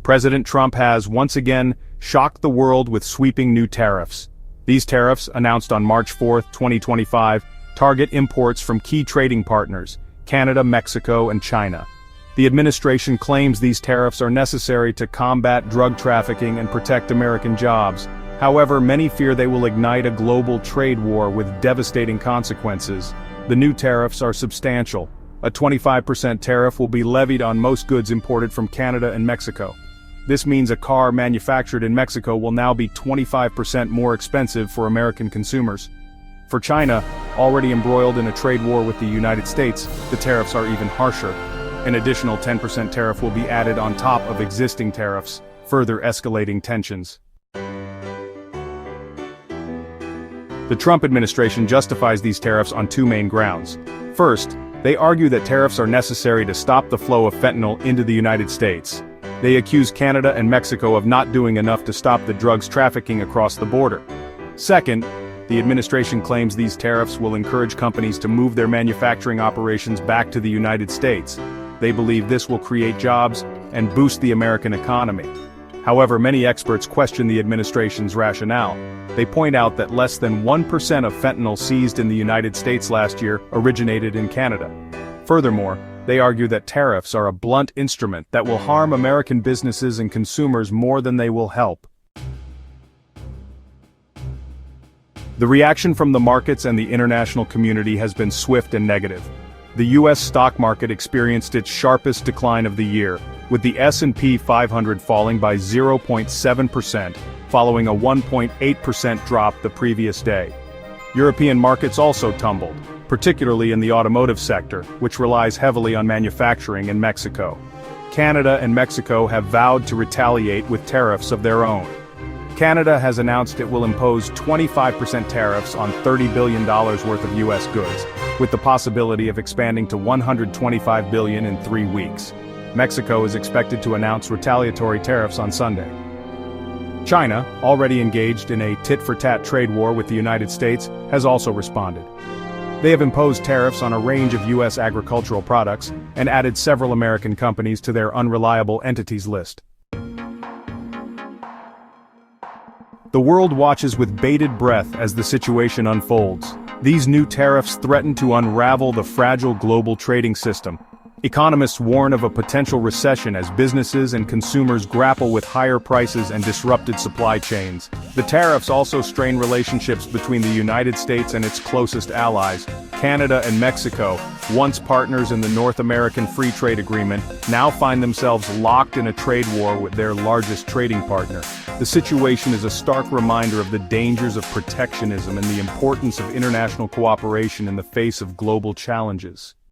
President Trump has, once again, shocked the world with sweeping new tariffs. These tariffs, announced on March 4, 2025, target imports from key trading partners, Canada, Mexico, and China. The administration claims these tariffs are necessary to combat drug trafficking and protect American jobs. However, many fear they will ignite a global trade war with devastating consequences. The new tariffs are substantial. A 25% tariff will be levied on most goods imported from Canada and Mexico. This means a car manufactured in Mexico will now be 25% more expensive for American consumers. For China, already embroiled in a trade war with the United States, the tariffs are even harsher. An additional 10% tariff will be added on top of existing tariffs, further escalating tensions. The Trump administration justifies these tariffs on two main grounds. First, they argue that tariffs are necessary to stop the flow of fentanyl into the United States. They accuse Canada and Mexico of not doing enough to stop the drugs trafficking across the border. Second, the administration claims these tariffs will encourage companies to move their manufacturing operations back to the United States. They believe this will create jobs and boost the American economy. However, many experts question the administration's rationale. They point out that less than 1% of fentanyl seized in the United States last year originated in Canada. Furthermore, they argue that tariffs are a blunt instrument that will harm American businesses and consumers more than they will help. The reaction from the markets and the international community has been swift and negative. The U.S. stock market experienced its sharpest decline of the year, with the S&P 500 falling by 0.7%, following a 1.8% drop the previous day. European markets also tumbled, particularly in the automotive sector, which relies heavily on manufacturing in Mexico. Canada and Mexico have vowed to retaliate with tariffs of their own. Canada has announced it will impose 25% tariffs on $30 billion worth of U.S. goods, with the possibility of expanding to $125 billion in 3 weeks. Mexico is expected to announce retaliatory tariffs on Sunday. China, already engaged in a tit-for-tat trade war with the United States, has also responded. They have imposed tariffs on a range of U.S. agricultural products and added several American companies to their unreliable entities list. The world watches with bated breath as the situation unfolds. These new tariffs threaten to unravel the fragile global trading system. Economists warn of a potential recession as businesses and consumers grapple with higher prices and disrupted supply chains. The tariffs also strain relationships between the United States and its closest allies, Canada and Mexico, once partners in the North American Free Trade Agreement, now find themselves locked in a trade war with their largest trading partner. The situation is a stark reminder of the dangers of protectionism and the importance of international cooperation in the face of global challenges.